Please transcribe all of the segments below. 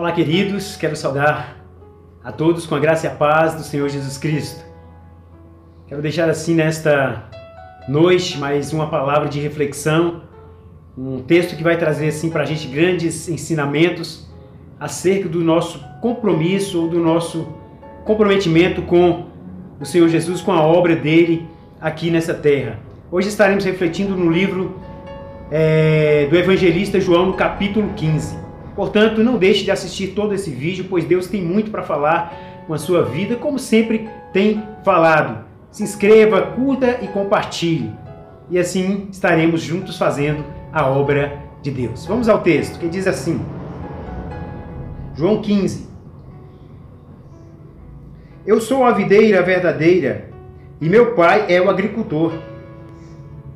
Olá, queridos, quero saudar a todos com a graça e a paz do Senhor Jesus Cristo. Quero deixar assim nesta noite mais uma palavra de reflexão, um texto que vai trazer assim para a gente grandes ensinamentos acerca do nosso compromisso ou do nosso comprometimento com o Senhor Jesus, com a obra dele aqui nessa terra. Hoje estaremos refletindo no livro do evangelista João, no capítulo 15. Portanto, não deixe de assistir todo esse vídeo, pois Deus tem muito para falar com a sua vida, como sempre tem falado. Se inscreva, curta e compartilhe. E assim estaremos juntos fazendo a obra de Deus. Vamos ao texto, que diz assim. João 15. Eu sou a videira verdadeira e meu pai é o agricultor.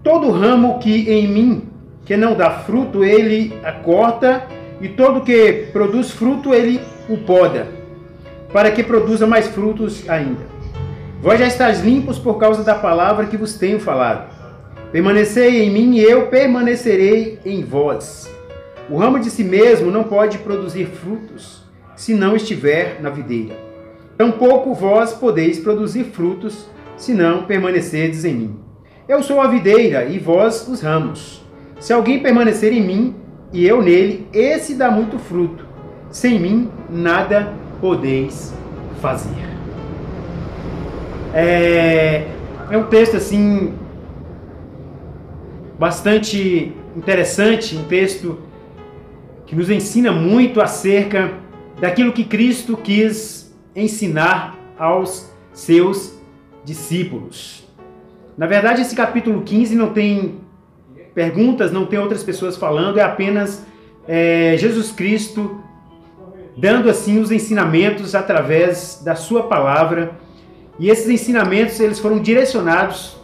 Todo ramo que em mim que não dá fruto, ele a corta, e todo que produz fruto, ele o poda, para que produza mais frutos ainda. Vós já estáis limpos por causa da palavra que vos tenho falado. Permanecei em mim e eu permanecerei em vós. O ramo de si mesmo não pode produzir frutos, se não estiver na videira. Tampouco vós podeis produzir frutos, se não permanecerdes em mim. Eu sou a videira e vós os ramos. Se alguém permanecer em mim e eu nele, esse dá muito fruto. Sem mim, nada podeis fazer. É um texto assim bastante interessante, um texto que nos ensina muito acerca daquilo que Cristo quis ensinar aos seus discípulos. Na verdade, esse capítulo 15 não tem perguntas, não tem outras pessoas falando, é apenas Jesus Cristo dando assim os ensinamentos através da sua palavra. E esses ensinamentos eles foram direcionados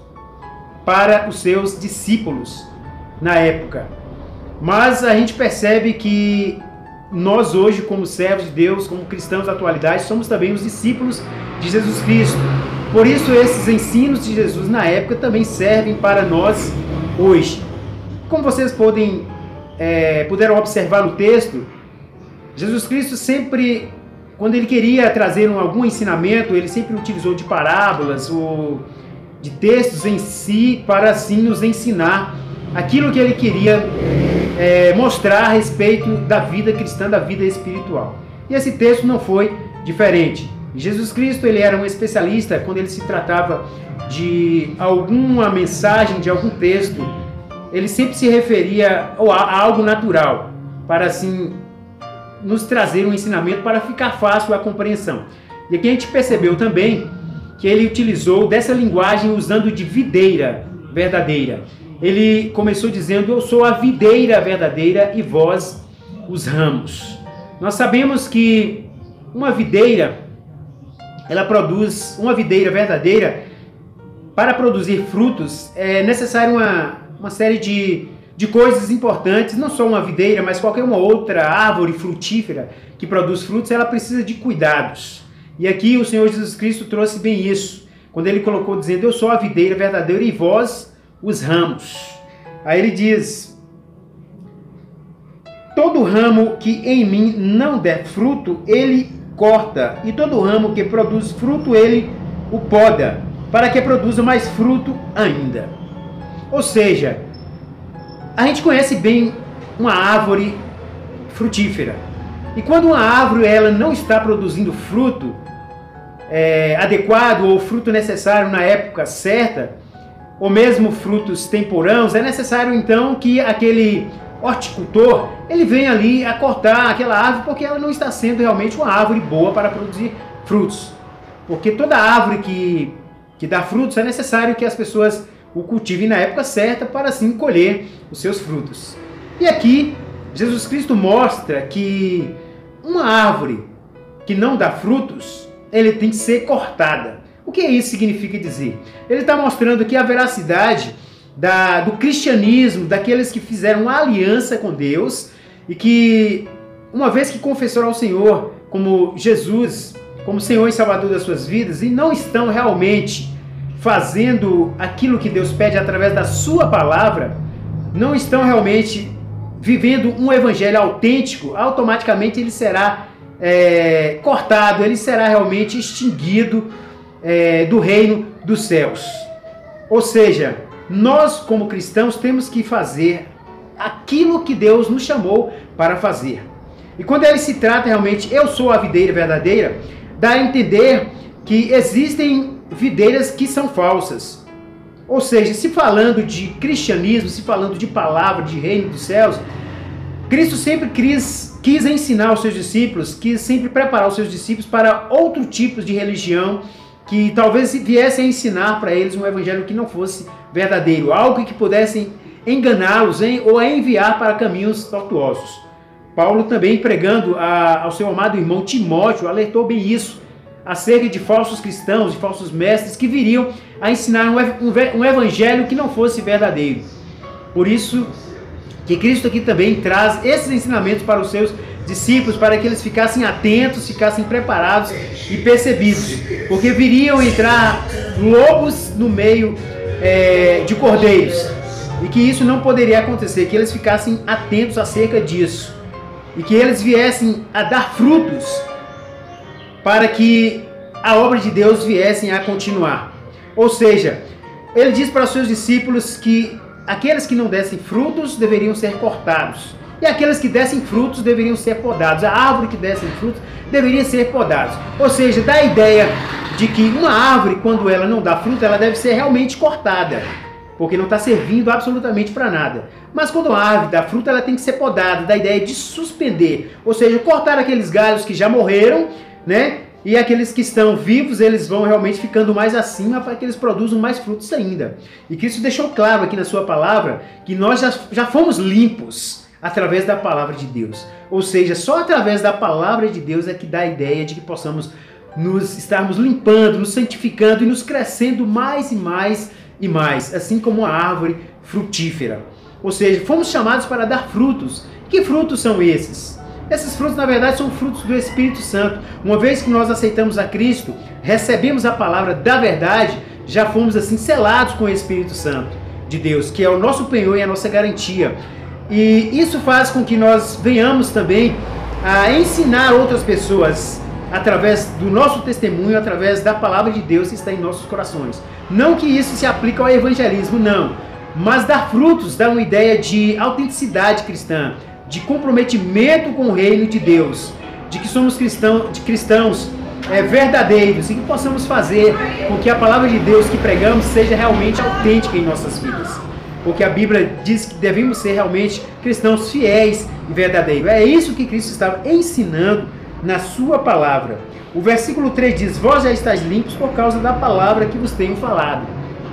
para os seus discípulos na época. Mas a gente percebe que nós hoje, como servos de Deus, como cristãos da atualidade, somos também os discípulos de Jesus Cristo. Por isso esses ensinos de Jesus na época também servem para nós hoje. Como vocês puderam observar no texto, Jesus Cristo sempre, quando ele queria trazer algum ensinamento, ele sempre utilizou de parábolas ou de textos em si para assim nos ensinar aquilo que ele queria mostrar a respeito da vida cristã, da vida espiritual. E esse texto não foi diferente. Jesus Cristo ele era um especialista quando ele se tratava de alguma mensagem, de algum texto. Ele sempre se referia a algo natural, para assim nos trazer um ensinamento para ficar fácil a compreensão. E aqui a gente percebeu também que ele utilizou dessa linguagem usando de videira verdadeira. Ele começou dizendo: eu sou a videira verdadeira e vós os ramos. Nós sabemos que uma videira, ela produz, uma videira verdadeira, para produzir frutos é necessário uma série de coisas importantes. Não só uma videira, mas qualquer uma outra árvore frutífera que produz frutos, ela precisa de cuidados. E aqui o Senhor Jesus Cristo trouxe bem isso, quando ele colocou dizendo: eu sou a videira verdadeira e vós os ramos. Aí ele diz: todo ramo que em mim não der fruto, ele corta, e todo ramo que produz fruto, ele o poda, para que produza mais fruto ainda. Ou seja, a gente conhece bem uma árvore frutífera. E quando uma árvore ela não está produzindo fruto adequado ou fruto necessário na época certa, ou mesmo frutos temporãos, é necessário então que aquele horticultor ele venha ali a cortar aquela árvore, porque ela não está sendo realmente uma árvore boa para produzir frutos. Porque toda árvore que dá frutos é necessário que as pessoas o cultive na época certa para assim colher os seus frutos. E aqui Jesus Cristo mostra que uma árvore que não dá frutos, ele tem que ser cortada. O que isso significa dizer? Ele está mostrando que a veracidade do cristianismo, daqueles que fizeram uma aliança com Deus e que, uma vez que confessaram ao Senhor como Jesus, como Senhor e Salvador das suas vidas, e não estão realmente fazendo aquilo que Deus pede através da sua palavra, não estão realmente vivendo um evangelho autêntico, automaticamente ele será cortado, ele será realmente extinguido do reino dos céus. Ou seja, nós como cristãos temos que fazer aquilo que Deus nos chamou para fazer. E quando ele se trata realmente, eu sou a videira verdadeira, dá a entender que existem videiras que são falsas. Ou seja, se falando de cristianismo, se falando de palavra, de reino dos céus, Cristo sempre quis ensinar os seus discípulos, quis sempre preparar os seus discípulos para outro tipo de religião que talvez viesse a ensinar para eles um evangelho que não fosse verdadeiro, algo que pudessem enganá-los ou a enviar para caminhos tortuosos. Paulo também, pregando ao seu amado irmão Timóteo, alertou bem isso, acerca de falsos cristãos, de falsos mestres que viriam a ensinar um evangelho que não fosse verdadeiro. Por isso que Cristo aqui também traz esses ensinamentos para os seus discípulos, para que eles ficassem atentos, ficassem preparados e percebidos, porque viriam entrar lobos no meio de cordeiros, e que isso não poderia acontecer, que eles ficassem atentos acerca disso, e que eles viessem a dar frutos, para que a obra de Deus viessem a continuar. Ou seja, ele diz para os seus discípulos que aqueles que não dessem frutos deveriam ser cortados, e aqueles que dessem frutos deveriam ser podados. A árvore que dessem frutos deveria ser podada. Ou seja, dá a ideia de que uma árvore, quando ela não dá fruto, ela deve ser realmente cortada, porque não está servindo absolutamente para nada. Mas quando a árvore dá fruto, ela tem que ser podada, dá a ideia de suspender, ou seja, cortar aqueles galhos que já morreram, né? E aqueles que estão vivos, eles vão realmente ficando mais acima para que eles produzam mais frutos ainda. E Cristo deixou claro aqui na sua palavra que nós já fomos limpos através da palavra de Deus. Ou seja, só através da palavra de Deus é que dá a ideia de que possamos estarmos limpando, nos santificando e nos crescendo mais e mais e mais, assim como uma árvore frutífera. Ou seja, fomos chamados para dar frutos. Que frutos são esses? Esses frutos, na verdade, são frutos do Espírito Santo. Uma vez que nós aceitamos a Cristo, recebemos a palavra da verdade, já fomos assim selados com o Espírito Santo de Deus, que é o nosso penhor e a nossa garantia. E isso faz com que nós venhamos também a ensinar outras pessoas através do nosso testemunho, através da palavra de Deus que está em nossos corações. Não que isso se aplique ao evangelismo, não. Mas dar frutos dá uma ideia de autenticidade cristã, de comprometimento com o reino de Deus, de que somos cristãos verdadeiros e que possamos fazer com que a palavra de Deus que pregamos seja realmente autêntica em nossas vidas. Porque a Bíblia diz que devemos ser realmente cristãos fiéis e verdadeiros. É isso que Cristo estava ensinando na sua palavra. O versículo 3 diz: vós já estáis limpos por causa da palavra que vos tenho falado.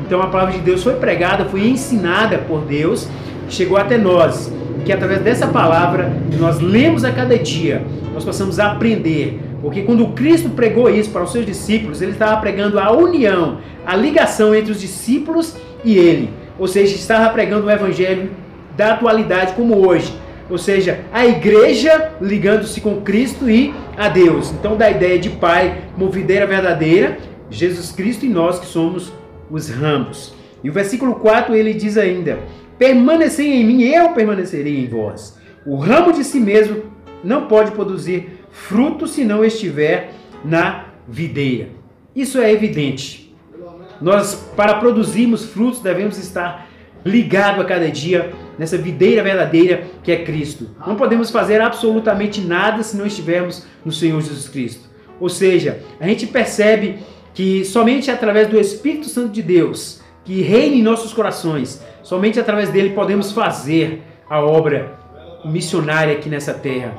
Então a palavra de Deus foi pregada, foi ensinada por Deus, chegou até nós. Que através dessa palavra que nós lemos a cada dia, nós possamos aprender. Porque quando Cristo pregou isso para os seus discípulos, ele estava pregando a união, a ligação entre os discípulos e ele. Ou seja, estava pregando o evangelho da atualidade como hoje. Ou seja, a igreja ligando-se com Cristo e a Deus. Então dá a ideia de Pai, como videira verdadeira, Jesus Cristo e nós que somos os ramos. E o versículo 4 ele diz ainda: permanecei em mim, eu permanecerei em vós. O ramo de si mesmo não pode produzir fruto se não estiver na videira. Isso é evidente. Nós, para produzirmos frutos, devemos estar ligados a cada dia nessa videira verdadeira que é Cristo. Não podemos fazer absolutamente nada se não estivermos no Senhor Jesus Cristo. Ou seja, a gente percebe que somente através do Espírito Santo de Deus, que reina em nossos corações, somente através dele podemos fazer a obra missionária aqui nessa terra.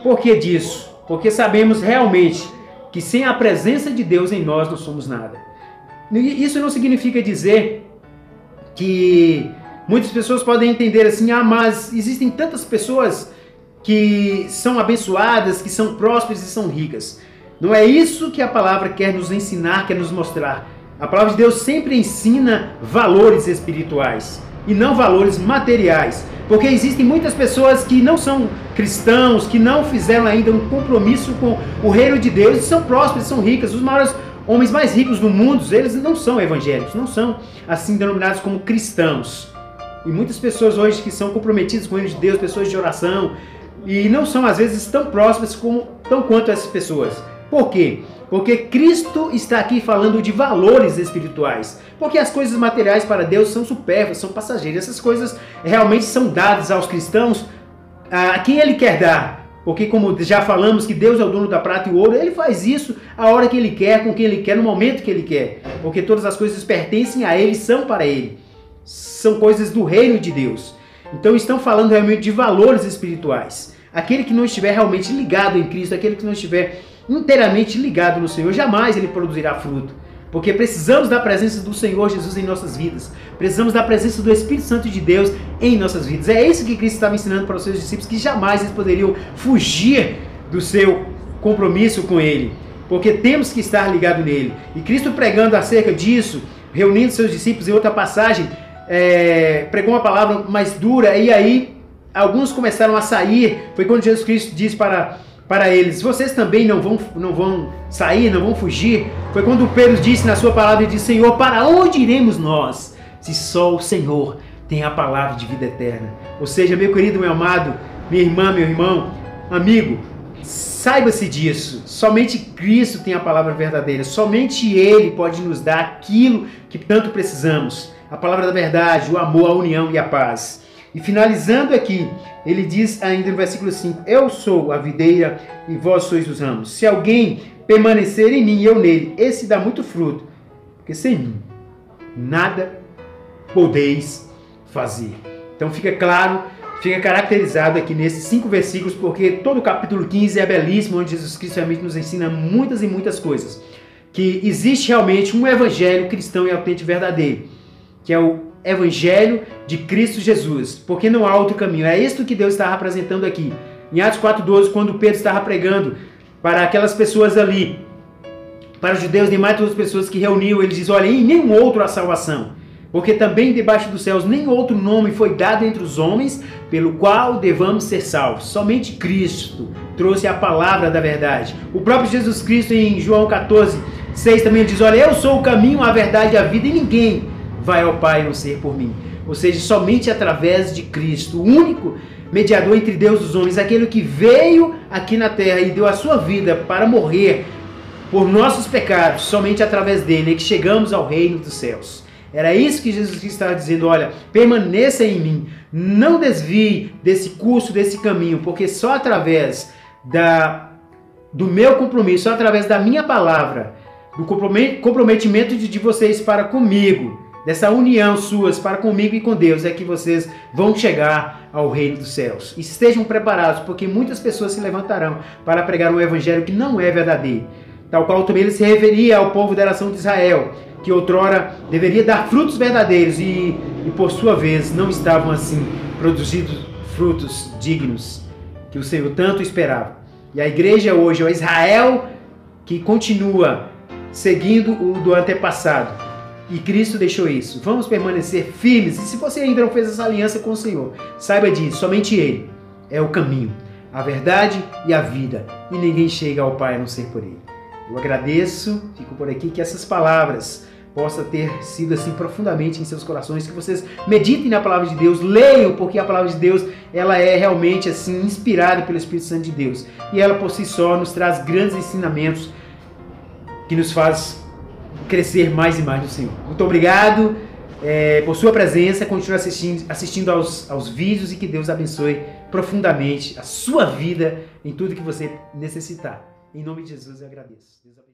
Por que disso? Porque sabemos realmente que sem a presença de Deus em nós não somos nada. Isso não significa dizer que muitas pessoas podem entender assim: ah, mas existem tantas pessoas que são abençoadas, que são prósperas e são ricas. Não é isso que a palavra quer nos ensinar, quer nos mostrar. A palavra de Deus sempre ensina valores espirituais e não valores materiais. Porque existem muitas pessoas que não são cristãos, que não fizeram ainda um compromisso com o reino de Deus, e são prósperos, são ricas. Os maiores homens mais ricos do mundo, eles não são evangélicos, não são assim denominados como cristãos. E muitas pessoas hoje que são comprometidas com o reino de Deus, pessoas de oração, e não são às vezes tão prósperas como tão quanto essas pessoas. Por quê? Porque Cristo está aqui falando de valores espirituais. Porque as coisas materiais para Deus são supérfluas, são passageiras. Essas coisas realmente são dadas aos cristãos a quem Ele quer dar. Porque como já falamos que Deus é o dono da prata e o ouro, Ele faz isso a hora que Ele quer, com quem Ele quer, no momento que Ele quer. Porque todas as coisas pertencem a Ele, são para Ele. São coisas do reino de Deus. Então estão falando realmente de valores espirituais. Aquele que não estiver realmente ligado em Cristo, aquele que não estiver inteiramente ligado no Senhor, jamais ele produzirá fruto. Porque precisamos da presença do Senhor Jesus em nossas vidas. Precisamos da presença do Espírito Santo de Deus em nossas vidas. É isso que Cristo estava ensinando para os seus discípulos, que jamais eles poderiam fugir do seu compromisso com Ele. Porque temos que estar ligado nele. E Cristo pregando acerca disso, reunindo seus discípulos em outra passagem, pregou uma palavra mais dura, e aí alguns começaram a sair. Foi quando Jesus Cristo disse para eles: vocês também não vão sair, não vão fugir? Foi quando Pedro disse na sua palavra, e disse: Senhor, para onde iremos nós, se só o Senhor tem a palavra de vida eterna? Ou seja, meu querido, meu amado, minha irmã, meu irmão, amigo, saiba-se disso. Somente Cristo tem a palavra verdadeira. Somente Ele pode nos dar aquilo que tanto precisamos. A palavra da verdade, o amor, a união e a paz. E finalizando aqui, ele diz ainda no versículo 5: eu sou a videira e vós sois os ramos. Se alguém permanecer em mim e eu nele, esse dá muito fruto, porque sem mim nada podeis fazer. Então fica claro, fica caracterizado aqui nesses 5 versículos, porque todo o capítulo 15 é belíssimo, onde Jesus Cristo realmente nos ensina muitas e muitas coisas. Que existe realmente um evangelho cristão e autêntico verdadeiro, que é o Evangelho de Cristo Jesus, porque não há outro caminho. É isto que Deus estava apresentando aqui. Em Atos 4:12, quando Pedro estava pregando para aquelas pessoas ali, para os judeus e mais todas as pessoas que reuniam, ele diz: olha, em nenhum outro há salvação, porque também debaixo dos céus nenhum outro nome foi dado entre os homens pelo qual devamos ser salvos. Somente Cristo trouxe a palavra da verdade. O próprio Jesus Cristo, em João 14:6, também diz: olha, eu sou o caminho, a verdade e a vida, e ninguém vai ao Pai a não ser por mim. Ou seja, somente através de Cristo, o único mediador entre Deus e os homens, aquele que veio aqui na terra e deu a sua vida para morrer por nossos pecados, somente através dele é que chegamos ao reino dos céus. Era isso que Jesus Cristo estava dizendo: olha, permaneça em mim, não desvie desse curso, desse caminho, porque só através do meu compromisso, só através da minha palavra, do comprometimento de vocês para comigo, dessa união suas para comigo e com Deus, é que vocês vão chegar ao reino dos céus. E estejam preparados, porque muitas pessoas se levantarão para pregar um evangelho que não é verdadeiro. Tal qual também ele se referia ao povo da nação de Israel, que outrora deveria dar frutos verdadeiros e por sua vez não estavam assim produzindo frutos dignos que o Senhor tanto esperava. E a igreja hoje é o Israel que continua seguindo o do antepassado. E Cristo deixou isso. Vamos permanecer firmes. E se você ainda não fez essa aliança com o Senhor, saiba disso. Somente Ele é o caminho, a verdade e a vida. E ninguém chega ao Pai a não ser por Ele. Eu agradeço, fico por aqui, que essas palavras possam ter sido assim profundamente em seus corações, que vocês meditem na palavra de Deus, leiam, porque a palavra de Deus, ela é realmente assim inspirada pelo Espírito Santo de Deus. E ela por si só nos traz grandes ensinamentos que nos faz crescer mais e mais no Senhor. Muito obrigado por sua presença. Continue assistindo aos vídeos, e que Deus abençoe profundamente a sua vida em tudo que você necessitar. Em nome de Jesus eu agradeço. Deus abençoe.